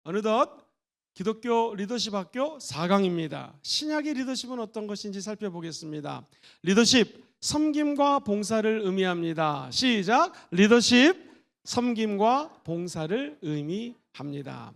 어느덧 기독교 리더십 학교 4강입니다. 신약의 리더십은 어떤 것인지 살펴보겠습니다. 리더십, 섬김과 봉사를 의미합니다. 시작! 리더십, 섬김과 봉사를 의미합니다.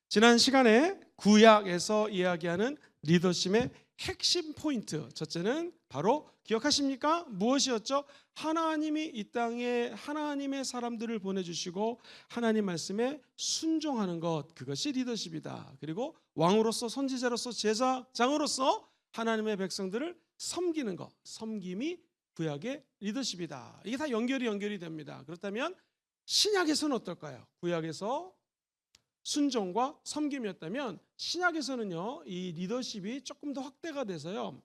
지난 시간에 구약에서 이야기하는 리더십의 핵심 포인트, 첫째는 바로 기억하십니까? 무엇이었죠? 하나님이 이 땅에 하나님의 사람들을 보내주시고 하나님 말씀에 순종하는 것, 그것이 리더십이다. 그리고 왕으로서, 선지자로서, 제사장으로서 하나님의 백성들을 섬기는 것, 섬김이 구약의 리더십이다. 이게 다 연결이 됩니다. 그렇다면 신약에서는 어떨까요? 구약에서 순종과 섬김이었다면 신약에서는요, 이 리더십이 조금 더 확대가 돼서요,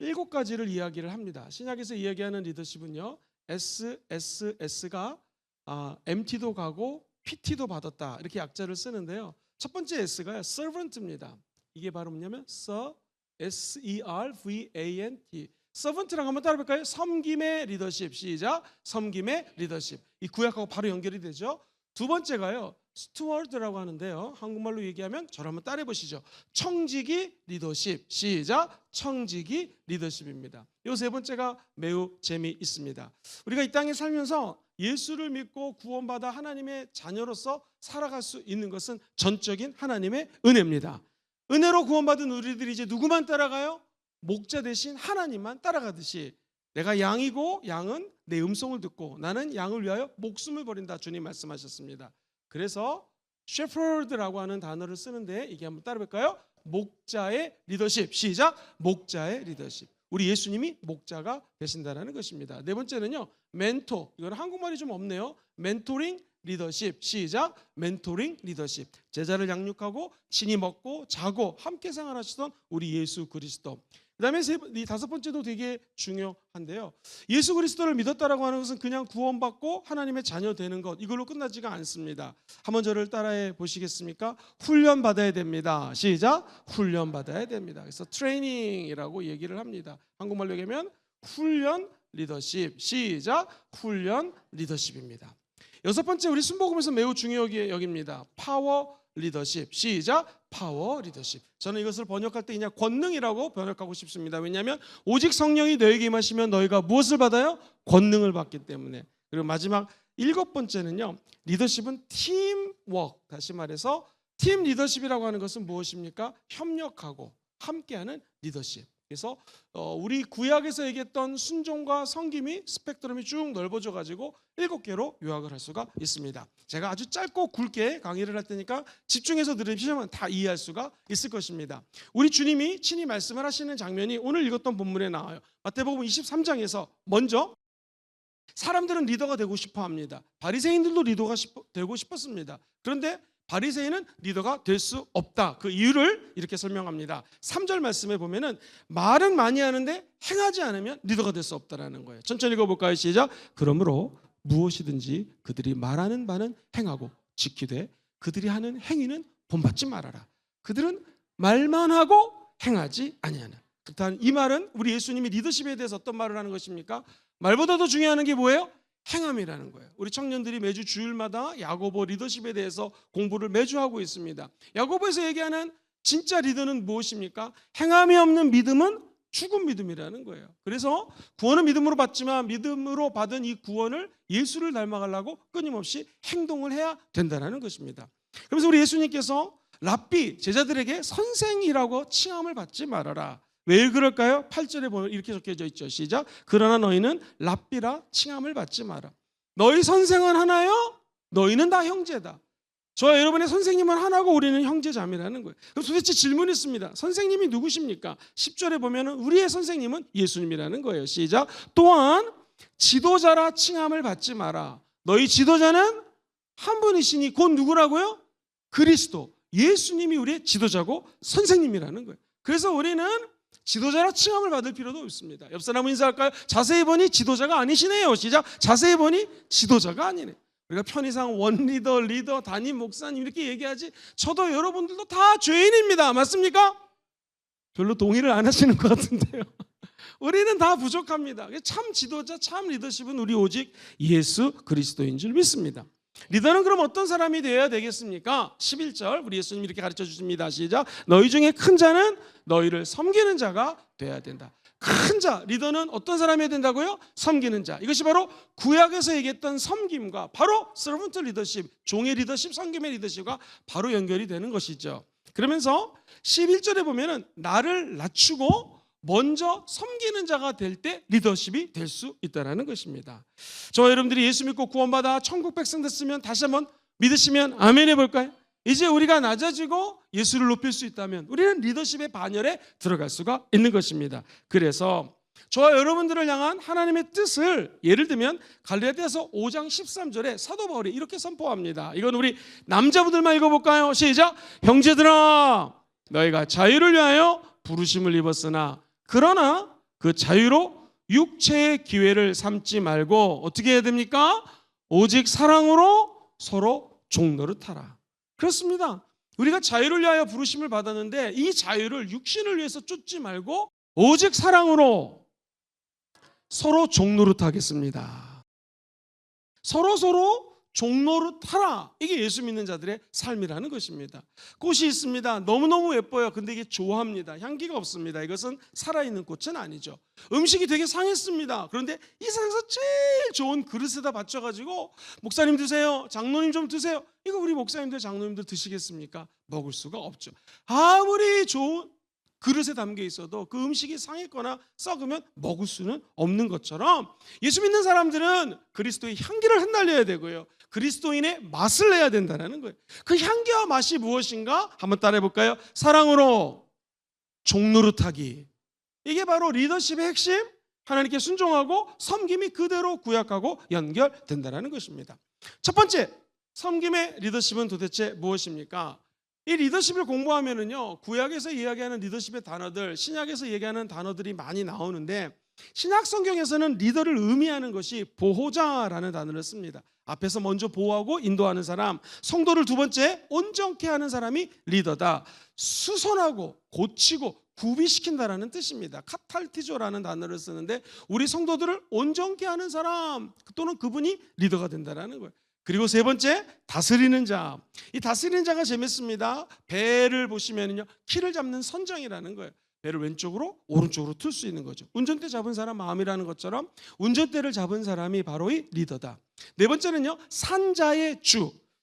7가지를 이야기를 합니다. 신약에서 이야기하는 리더십은요, SSS가 MT도 가고 PT도 받았다, 이렇게 약자를 쓰는데요. 첫 번째 S가 servant입니다. 이게 바로 뭐냐면 SERVANT, 서번트라고 한번 따라볼까요? 섬김의 리더십. 시작! 섬김의 리더십. 이 구약하고 바로 연결이 되죠. 두 번째가요, 스튜어드라고 하는데요, 한국말로 얘기하면 저를 한번 따라해 보시죠. 청지기 리더십. 시작! 청지기 리더십입니다. 이 세 번째가 매우 재미있습니다. 우리가 이 땅에 살면서 예수를 믿고 구원받아 하나님의 자녀로서 살아갈 수 있는 것은 전적인 하나님의 은혜입니다. 은혜로 구원받은 우리들이 이제 누구만 따라가요? 목자 대신 하나님만 따라가듯이, 내가 양이고 양은 내 음성을 듣고 나는 양을 위하여 목숨을 버린다, 주님 말씀하셨습니다. 그래서 shepherd라고 하는 단어를 쓰는데, 이게 한번 따라볼까요? 목자의 리더십. 시작! 목자의 리더십. 우리 예수님이 목자가 되신다는 것입니다. 네 번째는요, 멘토. 이건 한국말이 좀 없네요. 멘토링 리더십. 시작! 멘토링 리더십. 제자를 양육하고 친히 먹고 자고 함께 생활하시던 우리 예수 그리스도. 그 다음에 이 다섯 번째도 되게 중요한데요, 예수 그리스도를 믿었다라고 하는 것은 그냥 구원받고 하나님의 자녀 되는 것, 이걸로 끝나지가 않습니다. 한번 저를 따라해 보시겠습니까? 훈련 받아야 됩니다. 시작! 훈련 받아야 됩니다. 그래서 트레이닝이라고 얘기를 합니다. 한국말로 얘기하면 훈련 리더십. 시작! 훈련 리더십입니다. 여섯 번째, 우리 순복음에서 매우 중요하게 여깁니다. 파워 리더십. 시작! 파워 리더십. 저는 이것을 번역할 때 그냥 권능이라고 번역하고 싶습니다. 왜냐하면 오직 성령이 너에게 임하시면 너희가 무엇을 받아요? 권능을 받기 때문에. 그리고 마지막 7번째는요, 리더십은 팀워크. 다시 말해서 팀 리더십이라고 하는 것은 무엇입니까? 협력하고 함께하는 리더십. 그래서 우리 구약에서 얘기했던 순종과 섬김이 스펙트럼이 쭉 넓어져 가지고 7개로 요약을 할 수가 있습니다. 제가 아주 짧고 굵게 강의를 할 테니까 집중해서 들으시면 다 이해할 수가 있을 것입니다. 우리 주님이 친히 말씀을 하시는 장면이 오늘 읽었던 본문에 나와요. 마태복음 23장에서 먼저 사람들은 리더가 되고 싶어 합니다. 바리새인들도 리더가 되고 싶었습니다. 그런데 바리새인은 리더가 될 수 없다. 그 이유를 이렇게 설명합니다. 3절 말씀에 보면은 말은 많이 하는데 행하지 않으면 리더가 될 수 없다라는 거예요. 천천히 읽어볼까요? 시작! 그러므로 무엇이든지 그들이 말하는 바는 행하고 지키되 그들이 하는 행위는 본받지 말아라. 그들은 말만 하고 행하지 아니하는. 그렇다면 이 말은 우리 예수님이 리더십에 대해서 어떤 말을 하는 것입니까? 말보다 더 중요한 게 뭐예요? 행함이라는 거예요. 우리 청년들이 매주 주일마다 야고보 리더십에 대해서 공부를 매주 하고 있습니다. 야고보에서 얘기하는 진짜 리더는 무엇입니까? 행함이 없는 믿음은 죽은 믿음이라는 거예요. 그래서 구원은 믿음으로 받지만 믿음으로 받은 이 구원을 예수를 닮아가려고 끊임없이 행동을 해야 된다는 것입니다. 그래서 우리 예수님께서 랍비, 제자들에게 선생이라고 칭함을 받지 말아라. 왜 그럴까요? 8절에 보면 이렇게 적혀져 있죠. 시작! 그러나 너희는 랍비라 칭함을 받지 마라. 너희 선생은 하나요? 너희는 다 형제다. 저와 여러분의 선생님은 하나고 우리는 형제자매라는 거예요. 그럼 도대체 질문이 있습니다. 선생님이 누구십니까? 10절에 보면 우리의 선생님은 예수님이라는 거예요. 시작! 또한 지도자라 칭함을 받지 마라. 너희 지도자는 한 분이시니 곧 누구라고요? 그리스도. 예수님이 우리의 지도자고 선생님이라는 거예요. 그래서 우리는 지도자라 칭함을 받을 필요도 없습니다. 옆 사람 인사할까요? 자세히 보니 지도자가 아니시네요. 시작! 자세히 보니 지도자가 아니네. 우리가 편의상 원리더, 리더, 담임 목사님 이렇게 얘기하지, 저도 여러분들도 다 죄인입니다. 맞습니까? 별로 동의를 안 하시는 것 같은데요. 우리는 다 부족합니다. 참 지도자, 참 리더십은 우리 오직 예수 그리스도인 줄 믿습니다. 리더는 그럼 어떤 사람이 되어야 되겠습니까? 11절 우리 예수님이 이렇게 가르쳐 주십니다. 시작. 너희 중에 큰 자는 너희를 섬기는 자가 되어야 된다. 큰 자, 리더는 어떤 사람이 해야 된다고요? 섬기는 자. 이것이 바로 구약에서 얘기했던 섬김과 바로 서번트 리더십, 종의 리더십, 섬김의 리더십과 바로 연결이 되는 것이죠. 그러면서 11절에 보면은 나를 낮추고 먼저 섬기는 자가 될 때 리더십이 될 수 있다는 것입니다. 저와 여러분들이 예수 믿고 구원받아 천국 백성 됐으면 다시 한번 믿으시면 아멘 해볼까요? 이제 우리가 낮아지고 예수를 높일 수 있다면 우리는 리더십의 반열에 들어갈 수가 있는 것입니다. 그래서 저와 여러분들을 향한 하나님의 뜻을 예를 들면 갈라디아서 5장 13절에 사도 바울이 이렇게 선포합니다. 이건 우리 남자분들만 읽어볼까요? 시작. 형제들아 너희가 자유를 위하여 부르심을 입었으나 그러나 그 자유로 육체의 기회를 삼지 말고 어떻게 해야 됩니까? 오직 사랑으로 서로 종노릇하라. 그렇습니다. 우리가 자유를 위하여 부르심을 받았는데 이 자유를 육신을 위해서 쫓지 말고 오직 사랑으로 서로 종노릇하겠습니다. 서로 종노릇하라. 이게 예수 믿는 자들의 삶이라는 것입니다. 꽃이 있습니다. 너무너무 예뻐요. 근데 이게 좋아합니다. 향기가 없습니다. 이것은 살아있는 꽃은 아니죠. 음식이 되게 상했습니다. 그런데 이 세상에서 제일 좋은 그릇에다 받쳐가지고 목사님 드세요, 장로님 좀 드세요. 이거 우리 목사님들 장로님들 드시겠습니까? 먹을 수가 없죠. 아무리 좋은 그릇에 담겨 있어도 그 음식이 상했거나 썩으면 먹을 수는 없는 것처럼 예수 믿는 사람들은 그리스도의 향기를 흩날려야 되고요, 그리스도인의 맛을 내야 된다는 거예요. 그 향기와 맛이 무엇인가? 한번 따라해 볼까요? 사랑으로 종노릇하기. 이게 바로 리더십의 핵심, 하나님께 순종하고 섬김이 그대로 구약하고 연결된다는 것입니다. 첫 번째, 섬김의 리더십은 도대체 무엇입니까? 이 리더십을 공부하면은요, 구약에서 이야기하는 리더십의 단어들, 신약에서 얘기하는 단어들이 많이 나오는데 신약 성경에서는 리더를 의미하는 것이 보호자라는 단어를 씁니다. 앞에서 먼저 보호하고 인도하는 사람, 성도를 두 번째 온전케 하는 사람이 리더다. 수선하고 고치고 구비시킨다라는 뜻입니다. 카탈티조라는 단어를 쓰는데 우리 성도들을 온전케 하는 사람 또는 그분이 리더가 된다라는 거예요. 그리고 세 번째, 다스리는 자. 이 다스리는 자가 재밌습니다. 배를 보시면요, 키를 잡는 선장이라는 거예요. 배를 왼쪽으로 오른쪽으로 틀 수 있는 거죠. 운전대 잡은 사람 마음이라는 것처럼 운전대를 잡은 사람이 바로 이 리더다. 네 번째는요, 산자의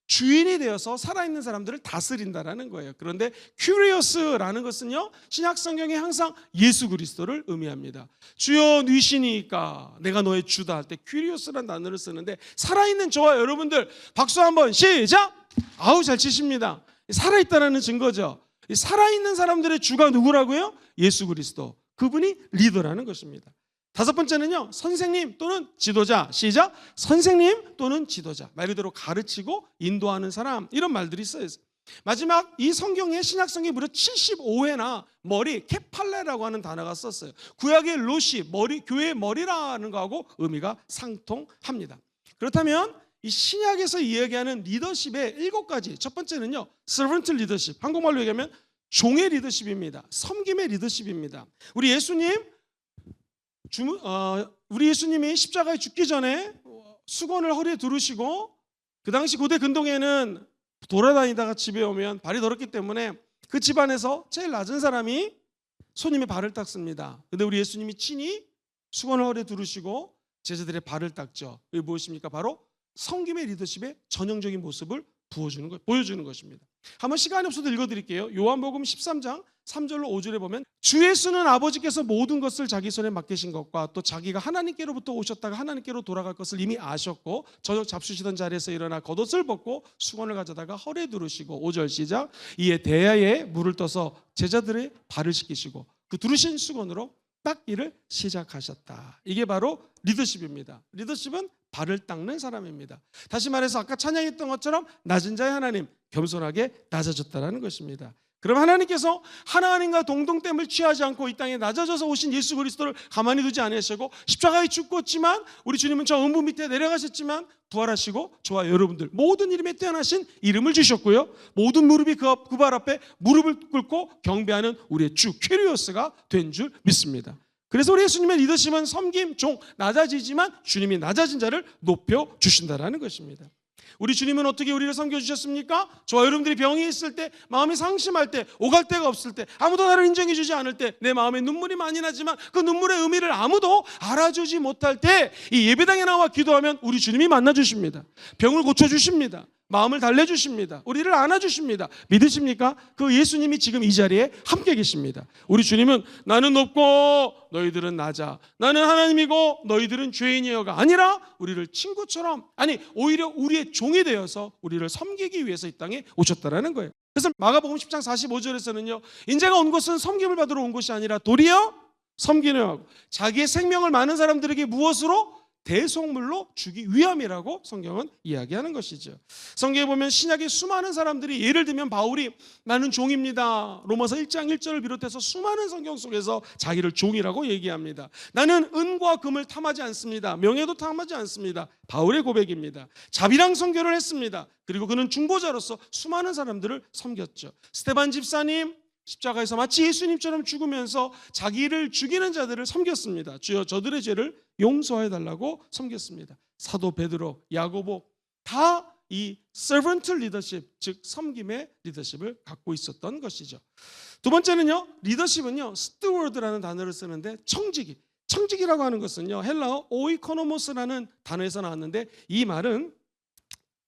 주인이 되어서 살아있는 사람들을 다스린다라는 거예요. 그런데 큐리오스라는 것은요, 신약 성경에 항상 예수 그리스도를 의미합니다. 주여 뉘시니까 내가 너의 주다 할 때 큐리오스라는 단어를 쓰는데 살아있는 저와 여러분들 박수 한번 시작. 아우 잘 치십니다. 살아있다는 증거죠. 살아있는 사람들의 주가 누구라고요? 예수 그리스도. 그분이 리더라는 것입니다. 다섯 번째는요, 선생님 또는 지도자. 시작. 선생님 또는 지도자. 말 그대로 가르치고 인도하는 사람, 이런 말들이 써있어요. 마지막, 이 성경에 신약 성경에 무려 75회나 머리, 케팔레라고 하는 단어가 썼어요. 구약의 로시, 머리, 교회의 머리라는 거하고 의미가 상통합니다. 그렇다면 이 신약에서 이야기하는 리더십의 7가지, 첫 번째는요, servant 리더십, 한국말로 얘기하면 종의 리더십입니다. 섬김의 리더십입니다. 우리 예수님이 십자가에 죽기 전에 수건을 허리에 두르시고, 그 당시 고대 근동에는 돌아다니다가 집에 오면 발이 더럽기 때문에 그 집안에서 제일 낮은 사람이 손님의 발을 닦습니다. 근데 우리 예수님이 친히 수건을 허리에 두르시고 제자들의 발을 닦죠. 이게 무엇입니까? 바로 섬김의 리더십의 전형적인 모습을 보여주는 것입니다. 한번 시간이 없어도 읽어드릴게요. 요한복음 13장 3절로 5절에 보면 주 예수는 아버지께서 모든 것을 자기 손에 맡기신 것과 또 자기가 하나님께로부터 오셨다가 하나님께로 돌아갈 것을 이미 아셨고 저녁 잡수시던 자리에서 일어나 겉옷을 벗고 수건을 가져다가 허리에 두르시고 5절 시작. 이에 대야에 물을 떠서 제자들의 발을 씻기시고 그 두르신 수건으로 닦기를 시작하셨다. 이게 바로 리더십입니다. 리더십은 발을 닦는 사람입니다. 다시 말해서 아까 찬양했던 것처럼 낮은 자의 하나님, 겸손하게 낮아졌다는 것입니다. 그럼 하나님께서 하나님과 동등됨을 취하지 않고 이 땅에 낮아져서 오신 예수 그리스도를 가만히 두지 않으시고 십자가에 죽었지만 우리 주님은 저 음부 밑에 내려가셨지만 부활하시고 저와 여러분들 모든 이름에 태어나신 이름을 주셨고요, 모든 무릎이 그 발 앞에 무릎을 꿇고 경배하는 우리의 주 큐리오스가 된 줄 믿습니다. 그래서 우리 예수님의 리더십은 섬김, 종, 낮아지지만 주님이 낮아진 자를 높여주신다는 것입니다. 우리 주님은 어떻게 우리를 섬겨주셨습니까? 저와 여러분들이 병이 있을 때, 마음이 상심할 때, 오갈 데가 없을 때, 아무도 나를 인정해 주지 않을 때, 내 마음에 눈물이 많이 나지만 그 눈물의 의미를 아무도 알아주지 못할 때 이 예배당에 나와 기도하면 우리 주님이 만나주십니다. 병을 고쳐주십니다. 마음을 달래주십니다. 우리를 안아주십니다. 믿으십니까? 그 예수님이 지금 이 자리에 함께 계십니다. 우리 주님은 나는 높고 너희들은 낮아, 나는 하나님이고 너희들은 죄인이여가 아니라 우리를 친구처럼, 아니 오히려 우리의 종이 되어서 우리를 섬기기 위해서 이 땅에 오셨다라는 거예요. 그래서 마가복음 10장 45절에서는요, 인자가 온 것은 섬김을 받으러 온 것이 아니라 도리어 섬기려 하고 자기의 생명을 많은 사람들에게 무엇으로? 대속물로 주기 위함이라고 성경은 이야기하는 것이죠. 성경에 보면 신약의 수많은 사람들이, 예를 들면 바울이 나는 종입니다, 로마서 1장 1절을 비롯해서 수많은 성경 속에서 자기를 종이라고 얘기합니다. 나는 은과 금을 탐하지 않습니다, 명예도 탐하지 않습니다. 바울의 고백입니다. 자비랑 선교를 했습니다. 그리고 그는 중보자로서 수많은 사람들을 섬겼죠. 스데반 집사님 십자가에서 마치 예수님처럼 죽으면서 자기를 죽이는 자들을 섬겼습니다. 주여 저들의 죄를 용서해 달라고 섬겼습니다. 사도 베드로, 야고보 다 이 servant leadership, 즉 섬김의 리더십을 갖고 있었던 것이죠. 두 번째는요, 리더십은요 steward라는 단어를 쓰는데 청직이라고 하는 것은요 헬라어 오이코노모스라는 단어에서 나왔는데, 이 말은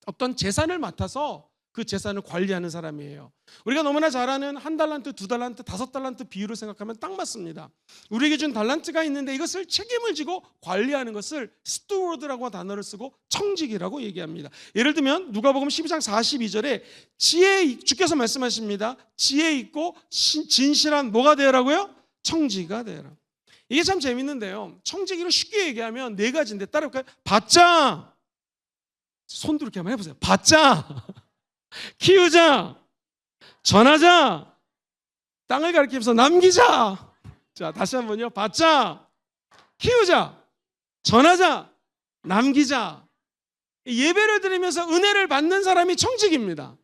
어떤 재산을 맡아서 그 재산을 관리하는 사람이에요. 우리가 너무나 잘 아는 1달란트, 2달란트, 5달란트 비율을 생각하면 딱 맞습니다. 우리에게 준 달란트가 있는데 이것을 책임을 지고 관리하는 것을 스튜어드라고 단어를 쓰고 청직이라고 얘기합니다. 예를 들면 누가복음 12장 42절에 주께서 말씀하십니다. 지혜 있고 진실한 뭐가 되라고요? 청지가 되라. 이게 참 재밌는데요, 청지기를 쉽게 얘기하면 네 가지인데 따라볼까요? 받자, 손도 이렇게 한번 해보세요. 받자, 키우자, 전하자, 땅을 가리키면서 남기자. 자, 다시 한번요. 받자, 키우자, 전하자, 남기자. 예배를 드리면서 은혜를 받는 사람이 청직입니다.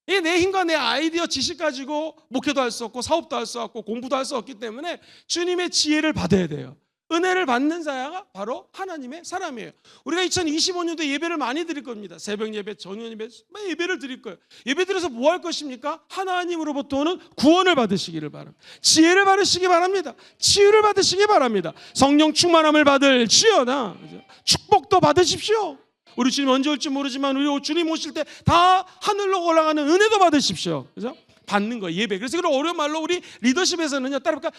이게 내 힘과 내 아이디어, 지식 가지고 목회도 할 수 없고 사업도 할 수 없고 공부도 할 수 없기 때문에 주님의 지혜를 받아야 돼요. 은혜를 받는 자가 바로 하나님의 사람이에요. 우리가 2025년도에 예배를 많이 드릴 겁니다. 새벽 예배, 저녁 예배, 예배를 드릴 거예요. 예배 드려서 뭐 할 것입니까? 하나님으로부터 오는 구원을 받으시기를 바랍니다. 지혜를 받으시기 바랍니다. 치유를 받으시기 바랍니다. 성령 충만함을 받을지어다. 축복도 받으십시오. 우리 주님 언제 올지 모르지만 우리 주님 오실 때 다 하늘로 올라가는 은혜도 받으십시오. 그죠? 받는 거 예배. 그래서 그런 어려운 말로 우리 리더십에서는요, 따라볼까?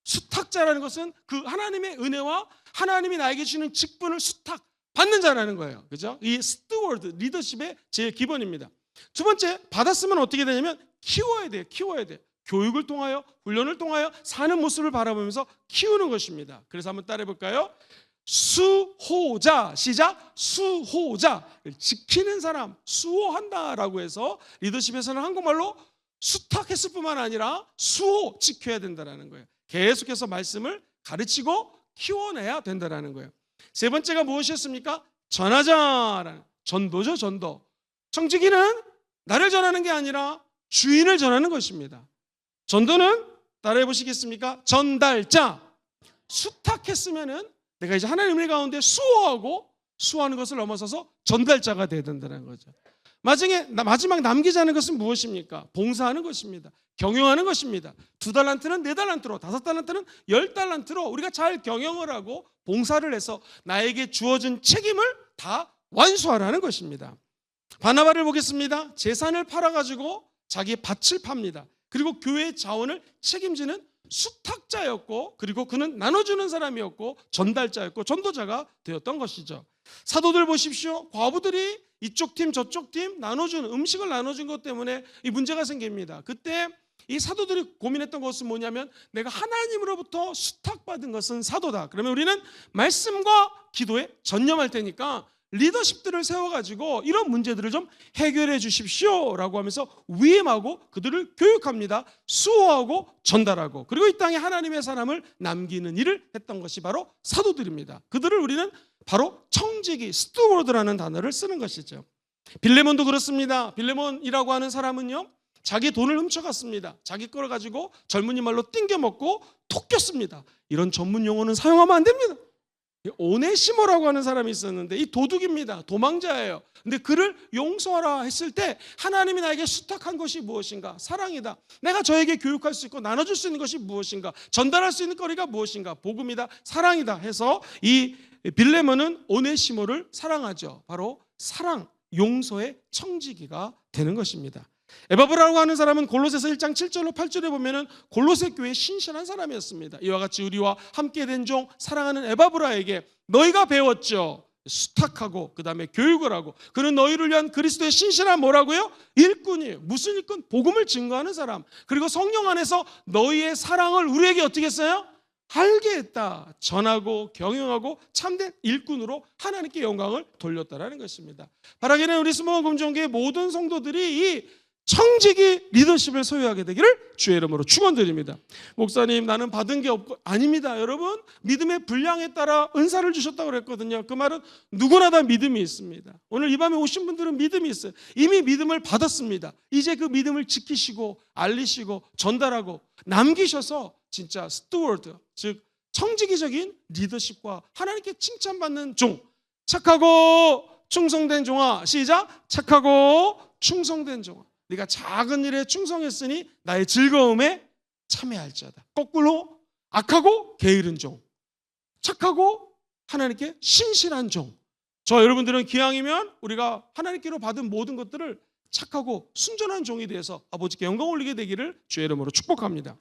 수탁자라는 것은 그 하나님의 은혜와 하나님이 나에게 주는 직분을 수탁 받는 자라는 거예요. 그죠? 이 스튜어드 리더십의 제일 기본입니다. 두 번째, 받았으면 어떻게 되냐면 키워야 돼요. 교육을 통하여, 훈련을 통하여 사는 모습을 바라보면서 키우는 것입니다. 그래서 한번 따라해 볼까요? 수호자, 시작. 수호자를 지키는 사람, 수호한다라고 해서 리더십에서는 한국말로 수탁했을 뿐만 아니라 수호, 지켜야 된다라는 거예요. 계속해서 말씀을 가르치고 키워내야 된다라는 거예요. 세 번째가 무엇이었습니까? 전하자라는, 전도죠. 전도. 청지기는 나를 전하는 게 아니라 주인을 전하는 것입니다. 전도는 따라해 보시겠습니까? 전달자. 수탁했으면은 내가 이제 하나님의 가운데 수호하는 것을 넘어서서 전달자가 되어야 된다는 거죠. 마지막 남기자는 것은 무엇입니까? 봉사하는 것입니다. 경영하는 것입니다. 2달란트는 4달란트로, 5달란트는 10달란트로 우리가 잘 경영을 하고 봉사를 해서 나에게 주어진 책임을 다 완수하라는 것입니다. 바나바를 보겠습니다. 재산을 팔아가지고 자기의 밭을 팝니다. 그리고 교회의 자원을 책임지는 수탁자였고, 그리고 그는 나눠주는 사람이었고 전달자였고 전도자가 되었던 것이죠. 사도들 보십시오. 과부들이 이쪽 팀 저쪽 팀 음식을 나눠준 것 때문에 이 문제가 생깁니다. 그때 이 사도들이 고민했던 것은 뭐냐면, 내가 하나님으로부터 수탁받은 것은 사도다. 그러면 우리는 말씀과 기도에 전념할 테니까 리더십들을 세워가지고 이런 문제들을 좀 해결해 주십시오라고 하면서 위임하고 그들을 교육합니다. 수호하고 전달하고, 그리고 이 땅에 하나님의 사람을 남기는 일을 했던 것이 바로 사도들입니다. 그들을 우리는 바로 청지기, 스튜어드라는 단어를 쓰는 것이죠. 빌레몬도 그렇습니다. 빌레몬이라고 하는 사람은요, 자기 돈을 훔쳐갔습니다. 자기 걸 가지고 젊은이 말로 띵겨 먹고 토꼈습니다. 이런 전문 용어는 사용하면 안 됩니다. 오네시모라고 하는 사람이 있었는데 이 도둑입니다. 도망자예요. 근데 그를 용서하라 했을 때 하나님이 나에게 수탁한 것이 무엇인가? 사랑이다. 내가 저에게 교육할 수 있고 나눠줄 수 있는 것이 무엇인가? 전달할 수 있는 거리가 무엇인가? 복음이다. 사랑이다 해서 이 빌레몬은 오네시모를 사랑하죠. 바로 사랑, 용서의 청지기가 되는 것입니다. 에바브라라고 하는 사람은 골로새서 1장 7절로 8절에 보면은 골로새 교회의 신실한 사람이었습니다. 이와 같이 우리와 함께 된 종 사랑하는 에바브라에게 너희가 배웠죠. 수탁하고 그 다음에 교육을 하고 그는 너희를 위한 그리스도의 신실한 뭐라고요? 일꾼이에요. 무슨 일꾼? 복음을 증거하는 사람. 그리고 성령 안에서 너희의 사랑을 우리에게 어떻게 했어요? 알게 했다. 전하고 경영하고 참된 일꾼으로 하나님께 영광을 돌렸다라는 것입니다. 바라기는 우리 스모어 금종교의 모든 성도들이 이 청지기 리더십을 소유하게 되기를 주의 이름으로 축원드립니다. 목사님 나는 받은 게 없고 아닙니다. 여러분 믿음의 분량에 따라 은사를 주셨다고 그랬거든요. 그 말은 누구나 다 믿음이 있습니다. 오늘 이 밤에 오신 분들은 믿음이 있어요. 이미 믿음을 받았습니다. 이제 그 믿음을 지키시고 알리시고 전달하고 남기셔서 진짜 스튜어드 즉 청지기적인 리더십과 하나님께 칭찬받는 종 착하고 충성된 종아 시작 착하고 충성된 종아 네가 작은 일에 충성했으니 나의 즐거움에 참여할지어다. 거꾸로 악하고 게으른 종, 착하고 하나님께 신실한 종. 저 여러분들은 기왕이면 우리가 하나님께로 받은 모든 것들을 착하고 순전한 종이 되어서 아버지께 영광 올리게 되기를 주의 이름으로 축복합니다.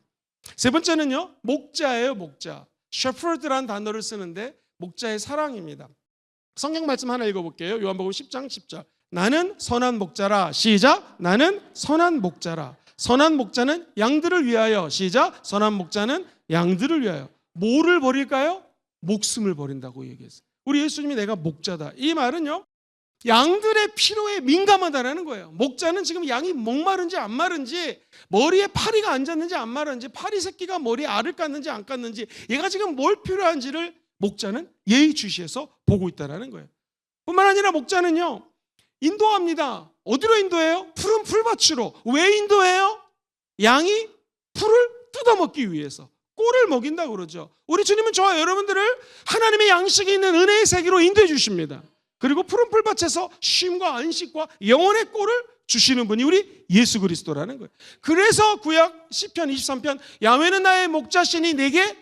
세 번째는요, 목자예요. 목자. shepherd라는 단어를 쓰는데 목자의 사랑입니다. 성경 말씀 하나 읽어볼게요. 요한복음 10장 10절. 나는 선한 목자라. 시작. 나는 선한 목자라. 선한 목자는 양들을 위하여. 시작. 선한 목자는 양들을 위하여. 뭐를 버릴까요? 목숨을 버린다고 얘기했어요. 우리 예수님이 내가 목자다. 이 말은요, 양들의 필요에 민감하다라는 거예요. 목자는 지금 양이 목마른지 안 마른지, 머리에 파리가 앉았는지 안 마른지, 파리 새끼가 머리에 알을 깠는지 안 깠는지, 얘가 지금 뭘 필요한지를 목자는 예의주시해서 보고 있다는 거예요. 뿐만 아니라 목자는요, 인도합니다. 어디로 인도해요? 푸른 풀밭으로. 왜 인도해요? 양이 풀을 뜯어먹기 위해서. 꼴을 먹인다고 그러죠. 우리 주님은 저와 여러분들을 하나님의 양식이 있는 은혜의 세계로 인도해 주십니다. 그리고 푸른 풀밭에서 쉼과 안식과 영혼의 꼴을 주시는 분이 우리 예수 그리스도라는 거예요. 그래서 구약 시편 23편 야훼는 나의 목자시니 내게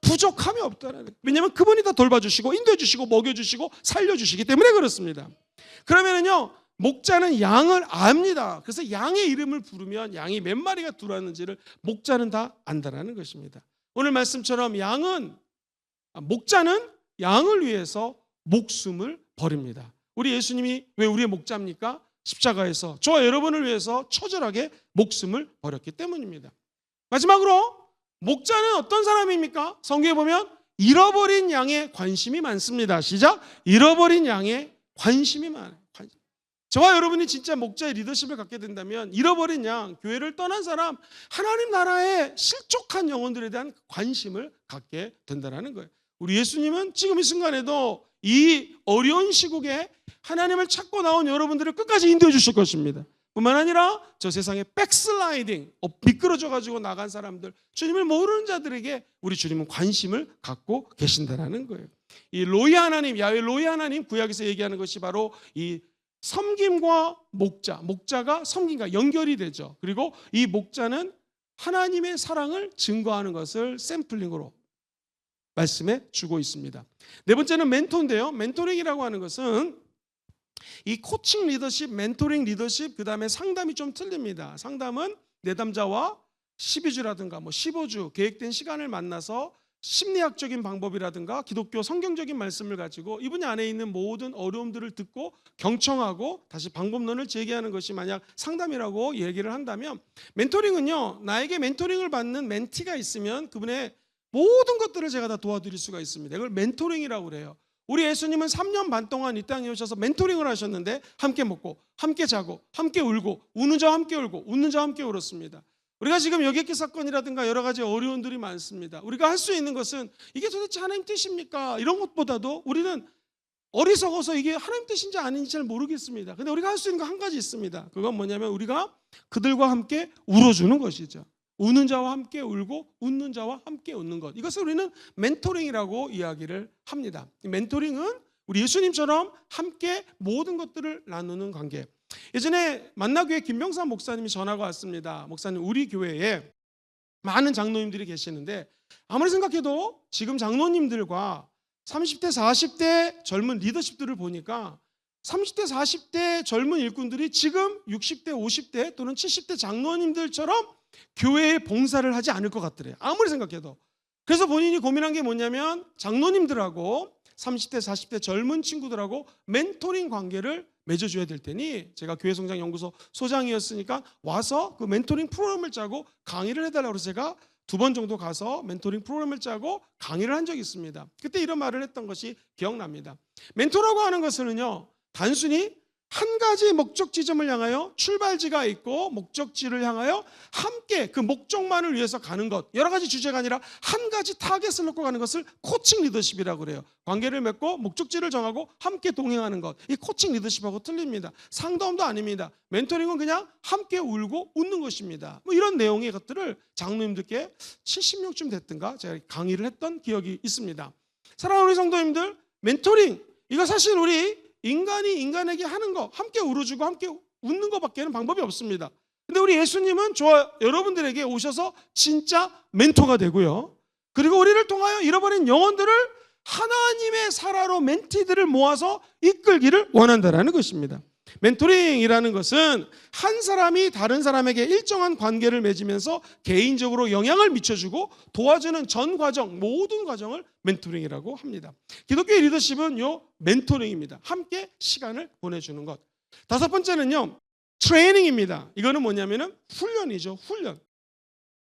부족함이 없다는 거예요. 왜냐하면 그분이 다 돌봐주시고 인도해 주시고 먹여주시고 살려주시기 때문에 그렇습니다. 그러면은요, 목자는 양을 압니다. 그래서 양의 이름을 부르면 양이 몇 마리가 들어왔는지를 목자는 다 안다라는 것입니다. 오늘 말씀처럼 목자는 양을 위해서 목숨을 버립니다. 우리 예수님이 왜 우리의 목자입니까? 십자가에서 저와 여러분을 위해서 처절하게 목숨을 버렸기 때문입니다. 마지막으로 목자는 어떤 사람입니까? 성경에 보면 잃어버린 양에 관심이 많습니다. 시작. 잃어버린 양에 관심이 많아요. 저와 여러분이 진짜 목자의 리더십을 갖게 된다면 잃어버린 양, 교회를 떠난 사람, 하나님 나라의 실족한 영혼들에 대한 관심을 갖게 된다는 거예요. 우리 예수님은 지금 이 순간에도 이 어려운 시국에 하나님을 찾고 나온 여러분들을 끝까지 인도해 주실 것입니다. 뿐만 아니라 저 세상에 백슬라이딩, 미끄러져 가지고 나간 사람들, 주님을 모르는 자들에게 우리 주님은 관심을 갖고 계신다는 거예요. 이 로이 하나님, 야훼 로이 하나님 구약에서 얘기하는 것이 바로 이 섬김과 목자가 섬김과 연결이 되죠. 그리고 이 목자는 하나님의 사랑을 증거하는 것을 샘플링으로 말씀해 주고 있습니다. 네 번째는 멘토인데요. 멘토링이라고 하는 것은 이 코칭 리더십, 멘토링 리더십, 그 다음에 상담이 좀 틀립니다. 상담은 내담자와 12주라든가 15주 계획된 시간을 만나서 심리학적인 방법이라든가 기독교 성경적인 말씀을 가지고 이분이 안에 있는 모든 어려움들을 듣고 경청하고 다시 방법론을 제기하는 것이 만약 상담이라고 얘기를 한다면, 멘토링은요, 나에게 멘토링을 받는 멘티가 있으면 그분의 모든 것들을 제가 다 도와드릴 수가 있습니다. 이걸 멘토링이라고 그래요. 우리 예수님은 3년 반 동안 이 땅에 오셔서 멘토링을 하셨는데 함께 먹고 함께 자고 함께 울고 우는 자와 함께 울고 웃는 자와 함께 울었습니다. 우리가 지금 여객기 사건이라든가 여러 가지 어려움들이 많습니다. 우리가 할 수 있는 것은 이게 도대체 하나님 뜻입니까? 이런 것보다도 우리는 어리석어서 이게 하나님 뜻인지 아닌지 잘 모르겠습니다. 근데 우리가 할 수 있는 거 한 가지 있습니다. 그건 뭐냐면 우리가 그들과 함께 울어주는 것이죠. 우는 자와 함께 울고 웃는 자와 함께 웃는 것. 이것을 우리는 멘토링이라고 이야기를 합니다. 멘토링은 우리 예수님처럼 함께 모든 것들을 나누는 관계. 예전에 만나교회 김병삼 목사님이 전화가 왔습니다. 목사님, 우리 교회에 많은 장로님들이 계시는데 아무리 생각해도 지금 장로님들과 30대 40대 젊은 리더십들을 보니까 30대 40대 젊은 일꾼들이 지금 60대 50대 또는 70대 장로님들처럼 교회에 봉사를 하지 않을 것 같더래요. 아무리 생각해도. 그래서 본인이 고민한 게 뭐냐면 장로님들하고 30대 40대 젊은 친구들하고 멘토링 관계를 맺어줘야 될 테니 제가 교회성장연구소 소장이었으니까 와서 그 멘토링 프로그램을 짜고 강의를 해달라고 해서 제가 2번 정도 가서 멘토링 프로그램을 짜고 강의를 한 적이 있습니다. 그때 이런 말을 했던 것이 기억납니다. 멘토라고 하는 것은요, 단순히 한 가지 목적 지점을 향하여 출발지가 있고 목적지를 향하여 함께 그 목적만을 위해서 가는 것, 여러 가지 주제가 아니라 한 가지 타겟을 놓고 가는 것을 코칭 리더십이라고 그래요. 관계를 맺고 목적지를 정하고 함께 동행하는 것, 이 코칭 리더십하고 틀립니다. 상담도 아닙니다. 멘토링은 그냥 함께 울고 웃는 것입니다. 뭐 이런 내용의 것들을 장로님들께 70명쯤 됐든가 제가 강의를 했던 기억이 있습니다. 사랑하는 우리 성도님들, 멘토링, 이거 사실 우리 인간이 인간에게 하는 거, 함께 울어주고 함께 웃는 것밖에는 방법이 없습니다. 근데 우리 예수님은 저와 여러분들에게 오셔서 진짜 멘토가 되고요, 그리고 우리를 통하여 잃어버린 영혼들을 하나님의 사라로 멘티들을 모아서 이끌기를 원한다는 것입니다. 멘토링이라는 것은 한 사람이 다른 사람에게 일정한 관계를 맺으면서 개인적으로 영향을 미쳐주고 도와주는 전 과정, 모든 과정을 멘토링이라고 합니다. 기독교의 리더십은 요 멘토링입니다. 함께 시간을 보내주는 것. 5번째는요, 트레이닝입니다. 이거는 뭐냐면은 훈련이죠. 훈련.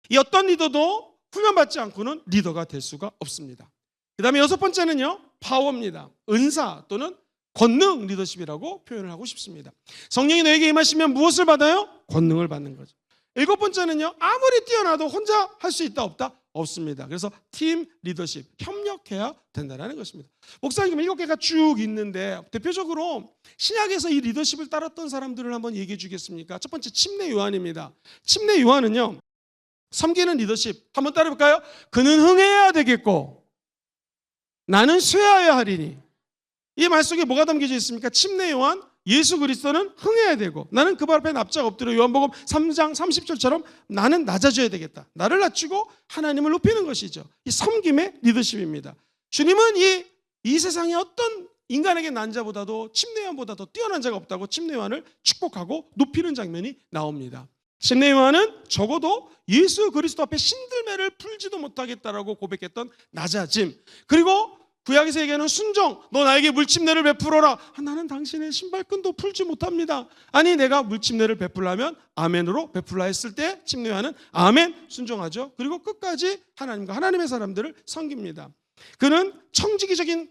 이 어떤 리더도 훈련받지 않고는 리더가 될 수가 없습니다. 그 다음에 6번째는요, 파워입니다. 은사 또는 권능 리더십이라고 표현을 하고 싶습니다. 성령이 너에게 임하시면 무엇을 받아요? 권능을 받는 거죠. 7번째는요, 아무리 뛰어나도 혼자 할 수 있다 없다? 없습니다. 그래서 팀 리더십, 협력해야 된다는 것입니다. 목사님 7개가 쭉 있는데 대표적으로 신약에서 이 리더십을 따랐던 사람들을 한번 얘기해 주겠습니까? 첫 번째 침례 요한입니다. 침례 요한은요, 섬기는 리더십 한번 따라볼까요? 그는 흥해야 되겠고 나는 쇠하여야 하리니. 이 말 속에 뭐가 담겨져 있습니까? 침례 요한, 예수 그리스도는 흥해야 되고 나는 그 발 앞에 납작 엎드려 요한복음 3장 30절처럼 나는 낮아져야 되겠다. 나를 낮추고 하나님을 높이는 것이죠. 이 섬김의 리더십입니다. 주님은 이 세상에 어떤 인간에게 난 자보다도 침례 요한보다 더 뛰어난 자가 없다고 침례 요한을 축복하고 높이는 장면이 나옵니다. 침례 요한은 적어도 예수 그리스도 앞에 신들매를 풀지도 못하겠다라고 고백했던 낮아짐, 그리고 구약에서 얘기하는 순종, 너 나에게 물침례를 베풀어라. 나는 당신의 신발끈도 풀지 못합니다. 아니, 내가 물침례를 베풀려면 아멘으로 베풀라 했을 때 침례 요한은 아멘 순종하죠. 그리고 끝까지 하나님과 하나님의 사람들을 섬깁니다. 그는 청지기적인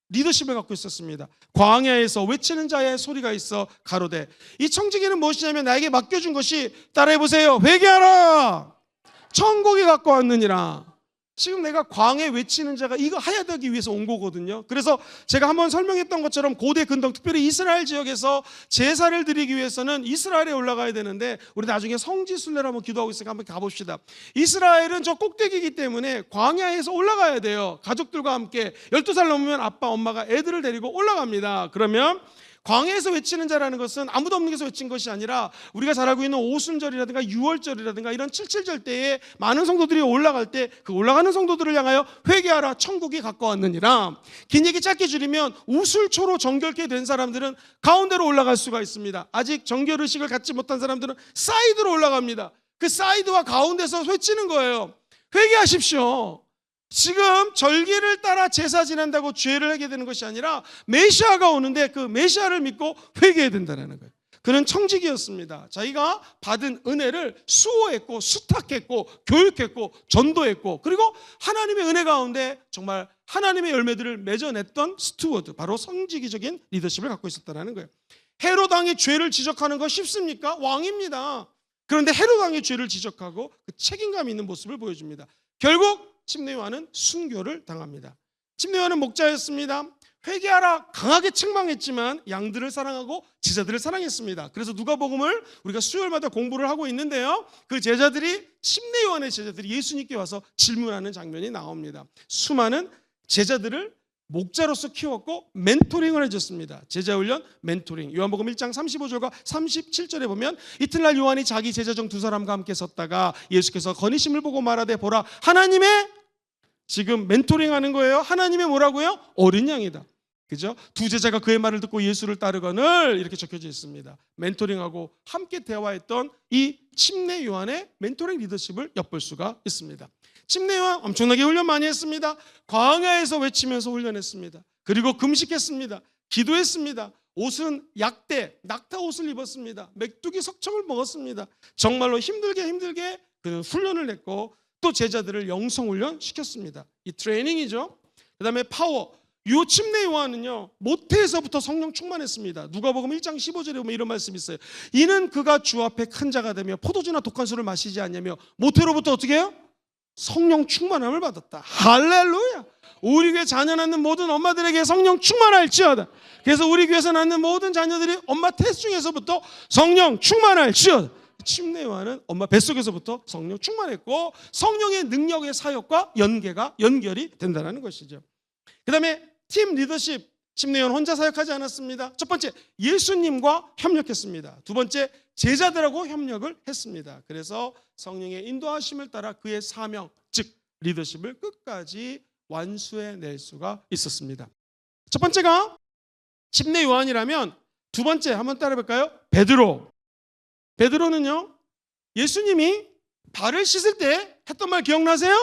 리더십을 갖고 있었습니다. 광야에서 외치는 자의 소리가 있어 가로되. 이 청지기는 무엇이냐면 나에게 맡겨준 것이, 따라해보세요, 회개하라, 천국이 갖고 왔느니라. 지금 내가 광야에 외치는 자가 이거 해야 되기 위해서 온 거거든요. 그래서 제가 한번 설명했던 것처럼 고대 근동, 특별히 이스라엘 지역에서 제사를 드리기 위해서는 이스라엘에 올라가야 되는데, 우리 나중에 성지순례를 한번 기도하고 있으니까 한번 가봅시다. 이스라엘은 저 꼭대기이기 때문에 광야에서 올라가야 돼요. 가족들과 함께 12살 넘으면 아빠 엄마가 애들을 데리고 올라갑니다. 그러면 광야에서 외치는 자라는 것은 아무도 없는 데서 외친 것이 아니라 우리가 잘 알고 있는 오순절이라든가 유월절이라든가 이런 77절 때에 많은 성도들이 올라갈 때 그 올라가는 성도들을 향하여 회개하라, 천국이 가까웠느니라. 긴 얘기 짧게 줄이면 우슬초로 정결케 된 사람들은 가운데로 올라갈 수가 있습니다. 아직 정결의식을 갖지 못한 사람들은 사이드로 올라갑니다. 그 사이드와 가운데서 외치는 거예요. 회개하십시오. 지금 절기를 따라 제사 지낸다고 죄를 하게 되는 것이 아니라 메시아가 오는데 그 메시아를 믿고 회개해야 된다는 거예요. 그는 청지기였습니다. 자기가 받은 은혜를 수호했고 수탁했고 교육했고 전도했고, 그리고 하나님의 은혜 가운데 정말 하나님의 열매들을 맺어냈던 스튜어드, 바로 성지기적인 리더십을 갖고 있었다는 거예요. 헤롯 왕의 죄를 지적하는 거 쉽습니까? 왕입니다. 그런데 헤롯 왕의 죄를 지적하고 그 책임감 있는 모습을 보여줍니다. 결국 침례 요한은 순교를 당합니다. 침례 요한은 목자였습니다. 회개하라 강하게 책망했지만 양들을 사랑하고 제자들을 사랑했습니다. 그래서 누가복음을 우리가 수요일마다 공부를 하고 있는데요, 그 제자들이 침례 요한의 제자들이 예수님께 와서 질문하는 장면이 나옵니다. 수많은 제자들을 목자로서 키웠고 멘토링을 해줬습니다. 제자훈련, 멘토링. 요한복음 1장 35절과 37절에 보면 이튿날 요한이 자기 제자 중 두 사람과 함께 섰다가 예수께서 거니심을 보고 말하되 보라 하나님의, 지금 멘토링하는 거예요. 하나님의 뭐라고요? 어린 양이다. 그죠? 두 제자가 그의 말을 듣고 예수를 따르거늘 이렇게 적혀져 있습니다. 멘토링하고 함께 대화했던 이 침례 요한의 멘토링 리더십을 엿볼 수가 있습니다. 침례 요한 엄청나게 훈련 많이 했습니다. 광야에서 외치면서 훈련했습니다. 그리고 금식했습니다. 기도했습니다. 옷은 약대, 낙타 옷을 입었습니다. 메뚜기 석청을 먹었습니다. 정말로 힘들게 그 훈련을 했고 또 제자들을 영성 훈련 시켰습니다. 이 트레이닝이죠. 그 다음에 파워. 요 침례 요한은요, 모태에서부터 성령 충만했습니다. 누가복음 1장 15절에 보면 이런 말씀이 있어요. 이는 그가 주 앞에 큰 자가 되며 포도주나 독한 술을 마시지 않냐며 모태로부터 어떻게 해요? 성령 충만함을 받았다. 할렐루야. 우리 교회 자녀 낳는 모든 엄마들에게 성령 충만할지어다. 그래서 우리 교회에서 낳는 모든 자녀들이 엄마 태 중에서부터 성령 충만할지어다. 침례 요한은 엄마 뱃속에서부터 성령 충만했고 성령의 능력의 사역과 연결이 된다는 것이죠. 그 다음에 팀 리더십, 침례 요한 혼자 사역하지 않았습니다. 첫 번째, 예수님과 협력했습니다. 두 번째, 제자들하고 협력을 했습니다. 그래서 성령의 인도하심을 따라 그의 사명, 즉 리더십을 끝까지 완수해낼 수가 있었습니다. 첫 번째가 침례 요한이라면 두 번째 한번 따라해볼까요? 베드로. 베드로는요, 예수님이 발을 씻을 때 했던 말 기억나세요?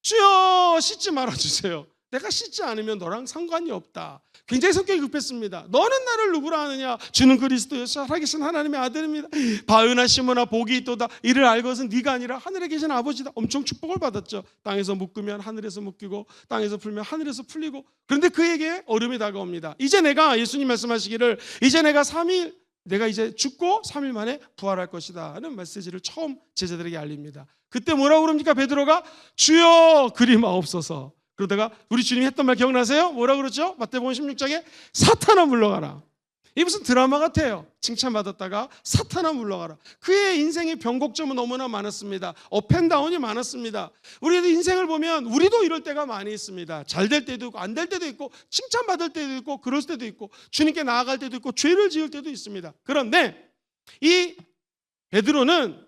주여 씻지 말아주세요. 내가 씻지 않으면 너랑 상관이 없다. 굉장히 성격이 급했습니다. 너는 나를 누구라 하느냐? 주는 그리스도여 살아계신 하나님의 아들입니다. 바으나 시므나 복이 있도다. 이를 알것은 네가 아니라 하늘에 계신 아버지다. 엄청 축복을 받았죠. 땅에서 묶으면 하늘에서 묶이고 땅에서 풀면 하늘에서 풀리고. 그런데 그에게 어려움이 다가옵니다. 이제 내가, 예수님 말씀하시기를 이제 내가 이제 죽고 3일 만에 부활할 것이다 하는 메시지를 처음 제자들에게 알립니다. 그때 뭐라고 그럽니까? 베드로가 주여 그리 마옵소서. 그러다가 우리 주님이 했던 말 기억나세요? 뭐라고 그러죠? 마태복음 16장에 사탄아 물러가라. 이게 무슨 드라마 같아요. 칭찬받았다가 사탄아 물러가라. 그의 인생의 변곡점은 너무나 많았습니다. 업앤다운이 많았습니다. 우리의 인생을 보면 우리도 이럴 때가 많이 있습니다. 잘 될 때도 있고 안 될 때도 있고 칭찬받을 때도 있고 그럴 때도 있고 주님께 나아갈 때도 있고 죄를 지을 때도 있습니다. 그런데 이 베드로는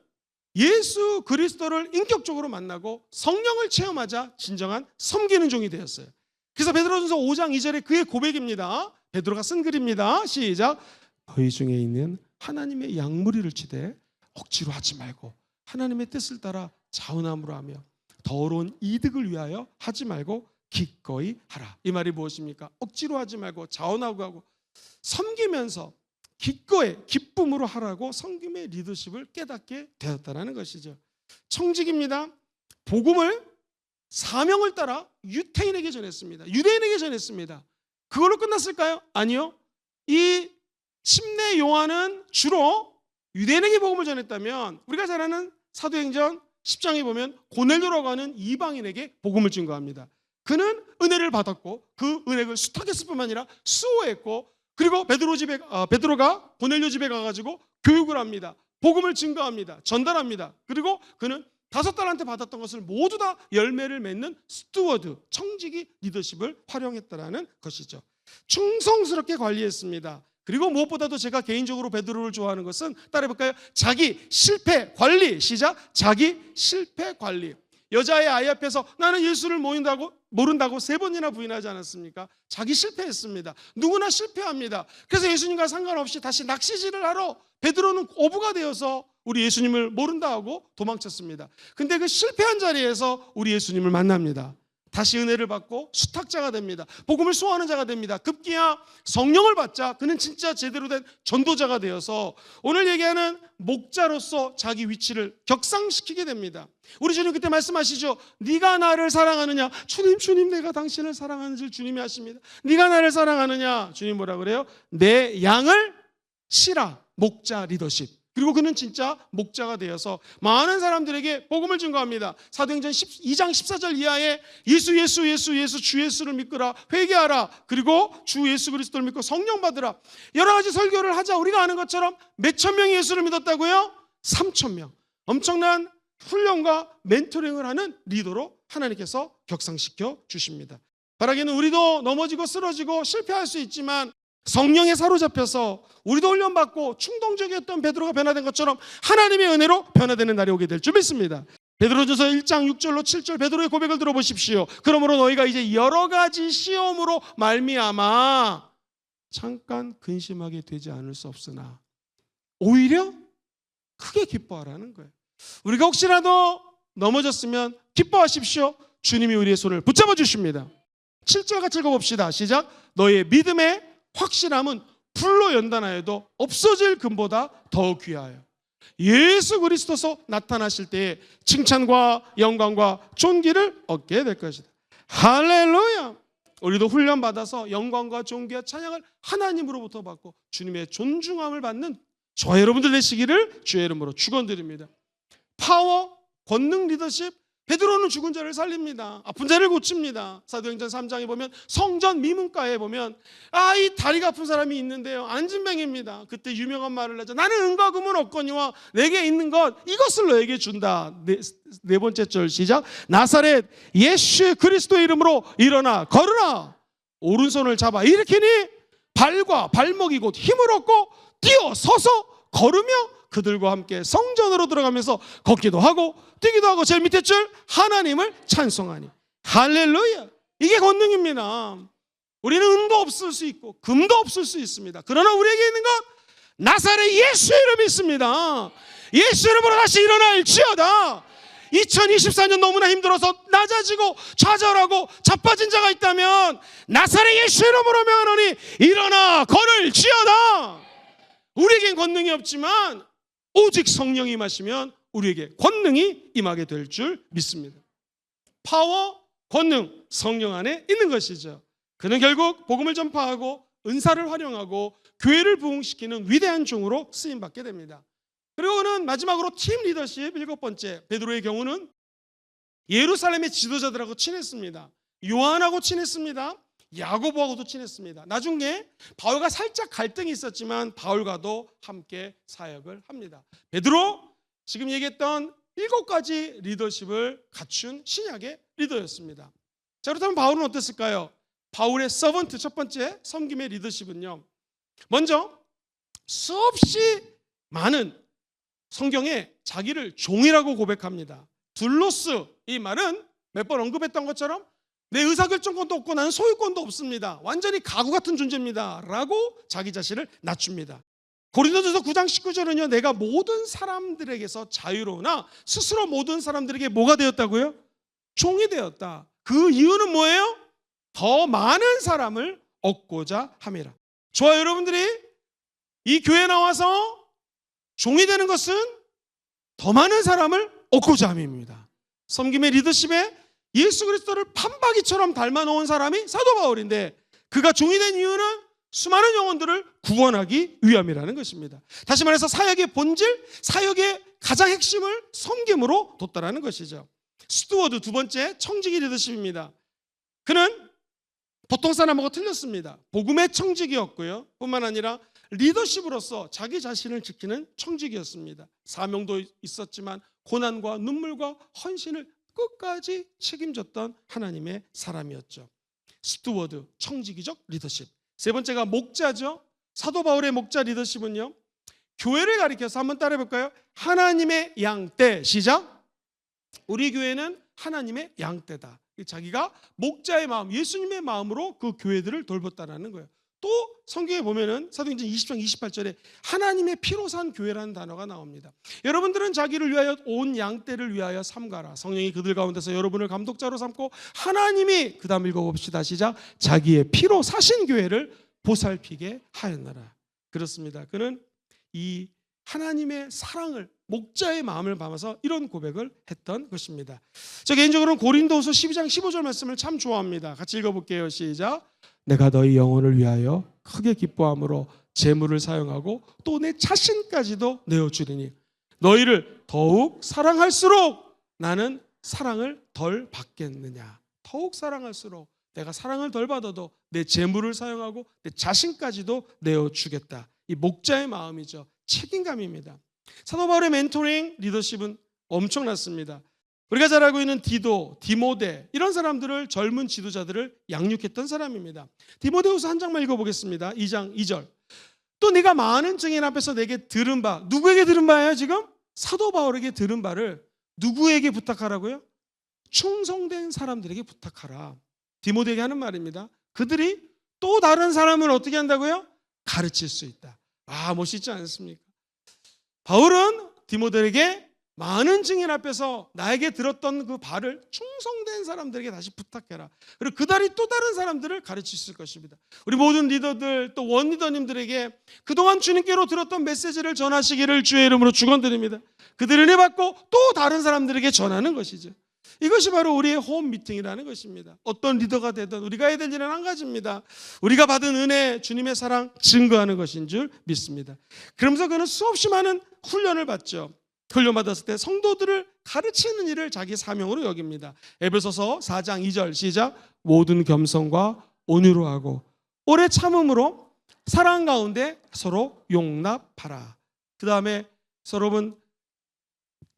예수 그리스도를 인격적으로 만나고 성령을 체험하자 진정한 섬기는 종이 되었어요. 그래서 베드로전서 5장 2절에 그의 고백입니다. 베드로가 쓴 글입니다. 시작. 너희 중에 있는 하나님의 양무리를 치되 억지로 하지 말고 하나님의 뜻을 따라 자원함으로 하며 더러운 이득을 위하여 하지 말고 기꺼이 하라. 이 말이 무엇입니까? 억지로 하지 말고 자원하고 하고 섬기면서 기꺼이 기쁨으로 하라고 섬김의 리더십을 깨닫게 되었다는 것이죠. 청직입니다. 복음을 사명을 따라 유태인에게 전했습니다. 유대인에게 전했습니다. 그걸로 끝났을까요? 아니요. 이 침례 요한은 주로 유대인에게 복음을 전했다면 우리가 잘 아는 사도행전 10장에 보면 고넬료라고 하는 이방인에게 복음을 증거합니다. 그는 은혜를 받았고 그 은혜를 수탁했을 뿐만 아니라 수호했고 그리고 베드로가 고넬료 집에 가가지고 교육을 합니다. 복음을 증거합니다. 전달합니다. 그리고 그는 5달란트 받았던 것을 모두 다 열매를 맺는 스튜어드, 청지기 리더십을 활용했다라는 것이죠. 충성스럽게 관리했습니다. 그리고 무엇보다도 제가 개인적으로 베드로를 좋아하는 것은 따라해볼까요? 자기 실패 관리. 시작. 자기 실패 관리. 여자의 아이 앞에서 나는 예수를 모른다고 3번이나 부인하지 않았습니까? 자기 실패했습니다. 누구나 실패합니다. 그래서 예수님과 상관없이 다시 낚시질을 하러 베드로는 어부가 되어서 우리 예수님을 모른다 하고 도망쳤습니다. 근데 그 실패한 자리에서 우리 예수님을 만납니다. 다시 은혜를 받고 수탁자가 됩니다. 복음을 소화하는 자가 됩니다. 급기야 성령을 받자 그는 진짜 제대로 된 전도자가 되어서 오늘 얘기하는 목자로서 자기 위치를 격상시키게 됩니다. 우리 주님 그때 말씀하시죠. 네가 나를 사랑하느냐? 주님 내가 당신을 사랑하는 줄 주님이 아십니다. 네가 나를 사랑하느냐? 주님 뭐라 그래요? 내 양을 치라. 목자 리더십. 그리고 그는 진짜 목자가 되어서 많은 사람들에게 복음을 증거합니다. 사도행전 2장 14절 이하에 예수 주 예수를 믿거라, 회개하라, 그리고 주 예수 그리스도를 믿고 성령 받으라, 여러 가지 설교를 하자. 우리가 아는 것처럼 몇천 명이 예수를 믿었다고요? 3천 명. 엄청난 훈련과 멘토링을 하는 리더로 하나님께서 격상시켜 주십니다. 바라기는 우리도 넘어지고 쓰러지고 실패할 수 있지만 성령에 사로잡혀서 우리도 훈련받고 충동적이었던 베드로가 변화된 것처럼 하나님의 은혜로 변화되는 날이 오게 될 줄 믿습니다. 베드로전서 1장 6절로 7절 베드로의 고백을 들어보십시오. 그러므로 너희가 이제 여러 가지 시험으로 말미암아 잠깐 근심하게 되지 않을 수 없으나 오히려 크게 기뻐하라는 거예요. 우리가 혹시라도 넘어졌으면 기뻐하십시오. 주님이 우리의 손을 붙잡아 주십니다. 7절 같이 읽어봅시다. 시작. 너의 믿음의 확실함은 불로 연단하여도 없어질 금보다 더 귀하여 예수 그리스도서 나타나실 때에 칭찬과 영광과 존귀를 얻게 될 것이다. 할렐루야. 우리도 훈련받아서 영광과 존귀와 찬양을 하나님으로부터 받고 주님의 존중함을 받는 저와 여러분들 되시기를 주의 이름으로 축원드립니다. 파워, 권능 리더십. 베드로는 죽은 자를 살립니다. 아픈 자를 고칩니다. 사도행전 3장에 보면 성전 미문가에 보면 이 다리가 아픈 사람이 있는데요, 안진뱅입니다. 그때 유명한 말을 하죠. 나는 은과 금은 없거니와 내게 있는 것 이것을 너에게 준다. 네 번째 절 시작. 나사렛 예수 그리스도의 이름으로 일어나 걸으라. 오른손을 잡아 일으키니 발과 발목이 곧 힘을 얻고 뛰어 서서 걸으며 그들과 함께 성전으로 들어가면서 걷기도 하고 뛰기도 하고 제일 밑에 줄 하나님을 찬송하니. 할렐루야. 이게 권능입니다. 우리는 은도 없을 수 있고 금도 없을 수 있습니다. 그러나 우리에게 있는 것 나사렛 예수 이름이 있습니다. 예수 이름으로 다시 일어날지어다. 2024년 너무나 힘들어서 낮아지고 좌절하고 자빠진 자가 있다면 나사렛 예수 이름으로 명하노니 일어나 걸을지어다. 우리에겐 권능이 없지만 오직 성령이 임하시면 우리에게 권능이 임하게 될 줄 믿습니다. 파워, 권능, 성령 안에 있는 것이죠. 그는 결국 복음을 전파하고 은사를 활용하고 교회를 부흥시키는 위대한 종으로 쓰임받게 됩니다. 그리고 그는 마지막으로 팀 리더십 7번째, 베드로의 경우는 예루살렘의 지도자들하고 친했습니다. 요한하고 친했습니다. 야고보하고도 친했습니다. 나중에 바울과 살짝 갈등이 있었지만 바울과도 함께 사역을 합니다. 베드로, 지금 얘기했던 7가지 리더십을 갖춘 신약의 리더였습니다. 자, 그렇다면 바울은 어땠을까요? 바울의 서번트 첫 번째 섬김의 리더십은요, 먼저 수없이 많은 성경에 자기를 종이라고 고백합니다. 둘로스, 이 말은 몇 번 언급했던 것처럼 내 의사결정권도 없고 나는 소유권도 없습니다. 완전히 가구 같은 존재입니다. 라고 자기 자신을 낮춥니다. 고린도전서 9장 19절은요, 내가 모든 사람들에게서 자유로우나 스스로 모든 사람들에게 뭐가 되었다고요? 종이 되었다. 그 이유는 뭐예요? 더 많은 사람을 얻고자 함이라. 저와 여러분들이 이 교회에 나와서 종이 되는 것은 더 많은 사람을 얻고자 함입니다. 섬김의 리더십에 예수 그리스도를 판박이처럼 닮아놓은 사람이 사도 바울인데 그가 종이 된 이유는 수많은 영혼들을 구원하기 위함이라는 것입니다. 다시 말해서 사역의 본질, 사역의 가장 핵심을 섬김으로 뒀다라는 것이죠. 스튜어드 두 번째 청지기 리더십입니다. 그는 보통 사람하고 틀렸습니다. 복음의 청지기였고요, 뿐만 아니라 리더십으로서 자기 자신을 지키는 청지기였습니다. 사명도 있었지만 고난과 눈물과 헌신을 끝까지 책임졌던 하나님의 사람이었죠. 스튜어드, 청지기적 리더십. 세 번째가 목자죠. 사도 바울의 목자 리더십은요, 교회를 가리켜서 한번 따라해 볼까요? 하나님의 양떼. 시작. 우리 교회는 하나님의 양떼다. 자기가 목자의 마음, 예수님의 마음으로 그 교회들을 돌봤다는 거예요. 또 성경에 보면은 사도행전 20장 28절에 하나님의 피로 산 교회라는 단어가 나옵니다. 여러분들은 자기를 위하여 온 양떼를 위하여 삼가라. 성령이 그들 가운데서 여러분을 감독자로 삼고 하나님이, 그 다음 읽어봅시다. 시작. 자기의 피로 사신 교회를 보살피게 하였나라. 그렇습니다. 그는 이 하나님의 사랑을, 목자의 마음을 담아서 이런 고백을 했던 것입니다. 저 개인적으로는 고린도후서 12장 15절 말씀을 참 좋아합니다. 같이 읽어볼게요. 시작. 내가 너희 영혼을 위하여 크게 기뻐함으로 재물을 사용하고 또 내 자신까지도 내어주리니 너희를 더욱 사랑할수록 나는 사랑을 덜 받겠느냐. 더욱 사랑할수록 내가 사랑을 덜 받아도 내 재물을 사용하고 내 자신까지도 내어주겠다. 이 목자의 마음이죠. 책임감입니다. 사도 바울의 멘토링 리더십은 엄청났습니다. 우리가 잘 알고 있는 디도, 디모데 이런 사람들을 젊은 지도자들을 양육했던 사람입니다. 디모데후서 한 장만 읽어보겠습니다. 2장 2절. 또 네가 많은 증인 앞에서 내게 들은 바, 누구에게 들은 바예요 지금? 사도 바울에게 들은 바를 누구에게 부탁하라고요? 충성된 사람들에게 부탁하라. 디모데에게 하는 말입니다. 그들이 또 다른 사람을 어떻게 한다고요? 가르칠 수 있다. 아, 멋있지 않습니까? 바울은 디모데에게 많은 증인 앞에서 나에게 들었던 그 바를 충성된 사람들에게 다시 부탁해라. 그리고 그달이 또 다른 사람들을 가르칠 것입니다. 우리 모든 리더들 또 원리더님들에게 그동안 주님께로 들었던 메시지를 전하시기를 주의 이름으로 축원드립니다. 그들을 은혜 받고 또 다른 사람들에게 전하는 것이죠. 이것이 바로 우리의 홈 미팅이라는 것입니다. 어떤 리더가 되든 우리가 해야 될 일은 한 가지입니다. 우리가 받은 은혜, 주님의 사랑 증거하는 것인 줄 믿습니다. 그러면서 그는 수없이 많은 훈련을 받죠. 훈련받았을 때 성도들을 가르치는 일을 자기 사명으로 여깁니다. 에베소서 4장 2절 시작. 모든 겸손과 온유로 하고 오래 참음으로 사랑 가운데 서로 용납하라. 그 다음에 여러분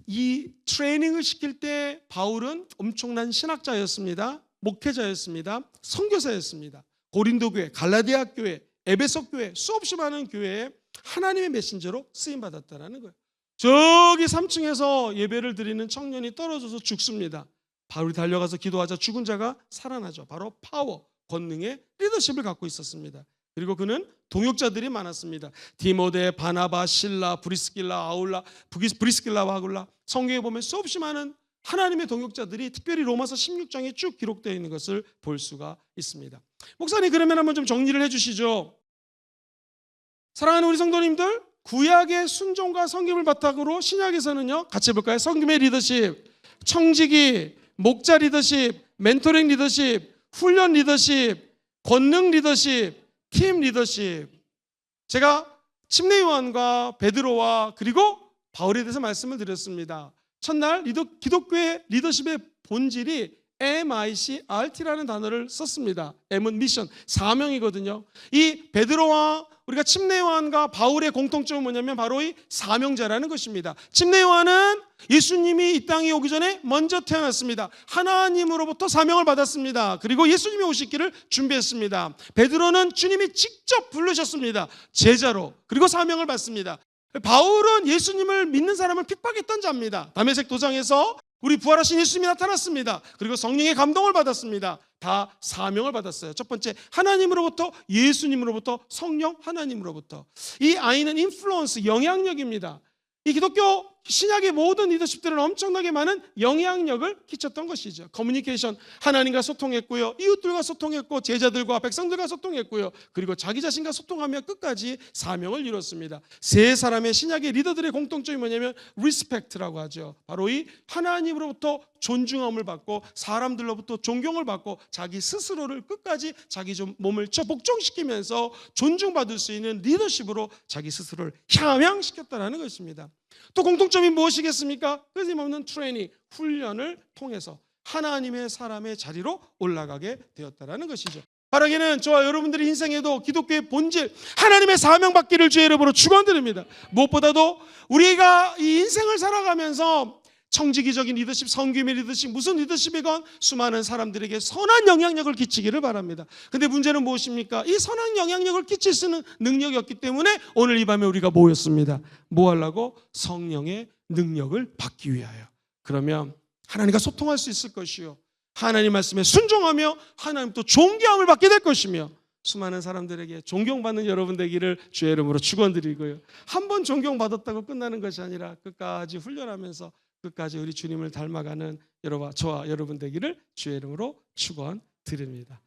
이 트레이닝을 시킬 때 바울은 엄청난 신학자였습니다. 목회자였습니다. 선교사였습니다. 고린도 교회, 갈라디아 교회, 에베소 교회 수없이 많은 교회에 하나님의 메신저로 쓰임받았다는 거예요. 저기 3층에서 예배를 드리는 청년이 떨어져서 죽습니다. 바울이 달려가서 기도하자 죽은 자가 살아나죠. 바로 파워, 권능의 리더십을 갖고 있었습니다. 그리고 그는 동역자들이 많았습니다. 디모데, 바나바, 실라, 브리스길라, 아울라, 브리스길라와 아굴라. 성경에 보면 수없이 많은 하나님의 동역자들이 특별히 로마서 16장에 쭉 기록되어 있는 것을 볼 수가 있습니다. 목사님 그러면 한번 좀 정리를 해주시죠. 사랑하는 우리 성도님들, 구약의 순종과 섬김을 바탕으로 신약에서는요, 같이 해볼까요? 섬김의 리더십, 청지기, 목자 리더십, 멘토링 리더십, 훈련 리더십, 권능 리더십, 팀 리더십. 제가 침례 요한과 베드로와 그리고 바울에 대해서 말씀을 드렸습니다. 첫날 기독교의 리더십의 본질이 MICRT라는 단어를 썼습니다. M은 미션, 사명이거든요. 이 베드로와 우리가 침례 요한과 바울의 공통점은 뭐냐면 바로 이 사명자라는 것입니다. 침례 요한은 예수님이 이 땅에 오기 전에 먼저 태어났습니다. 하나님으로부터 사명을 받았습니다. 그리고 예수님이 오실 길을 준비했습니다. 베드로는 주님이 직접 부르셨습니다. 제자로. 그리고 사명을 받습니다. 바울은 예수님을 믿는 사람을 핍박했던 자입니다. 다메섹 도장에서 우리 부활하신 예수님이 나타났습니다. 그리고 성령의 감동을 받았습니다. 다 사명을 받았어요. 첫 번째 하나님으로부터, 예수님으로부터, 성령 하나님으로부터. 이 I는 인플루언스, 영향력입니다. 이 기독교 신약의 모든 리더십들은 엄청나게 많은 영향력을 끼쳤던 것이죠. 커뮤니케이션, 하나님과 소통했고요, 이웃들과 소통했고, 제자들과 백성들과 소통했고요, 그리고 자기 자신과 소통하며 끝까지 사명을 이뤘습니다. 세 사람의 신약의 리더들의 공통점이 뭐냐면 리스펙트라고 하죠. 바로 이 하나님으로부터 존중함을 받고 사람들로부터 존경을 받고 자기 스스로를 끝까지 자기 몸을 복종시키면서 존중받을 수 있는 리더십으로 자기 스스로를 향양시켰다는 것입니다. 또 공통점이 무엇이겠습니까? 끊임없는 트레이닝, 훈련을 통해서 하나님의 사람의 자리로 올라가게 되었다는 것이죠. 바라기는 저와 여러분들의 인생에도 기독교의 본질, 하나님의 사명 받기를 주의 이름으로 축원드립니다. 무엇보다도 우리가 이 인생을 살아가면서 청지기적인 리더십, 성김의 리더십, 무슨 리더십이건 수많은 사람들에게 선한 영향력을 끼치기를 바랍니다. 근데 문제는 무엇입니까? 이 선한 영향력을 끼칠 수 있는 능력이 없기 때문에 오늘 이 밤에 우리가 모였습니다. 뭐 하려고? 성령의 능력을 받기 위하여. 그러면 하나님과 소통할 수 있을 것이요, 하나님 말씀에 순종하며 하나님 또 존경함을 받게 될 것이며, 수많은 사람들에게 존경받는 여러분 되기를 주의 이름으로 축원드리고요, 한 번 존경받았다고 끝나는 것이 아니라 끝까지 훈련하면서 끝까지 우리 주님을 닮아가는 저와 여러분 되기를 주의 이름으로 축원드립니다.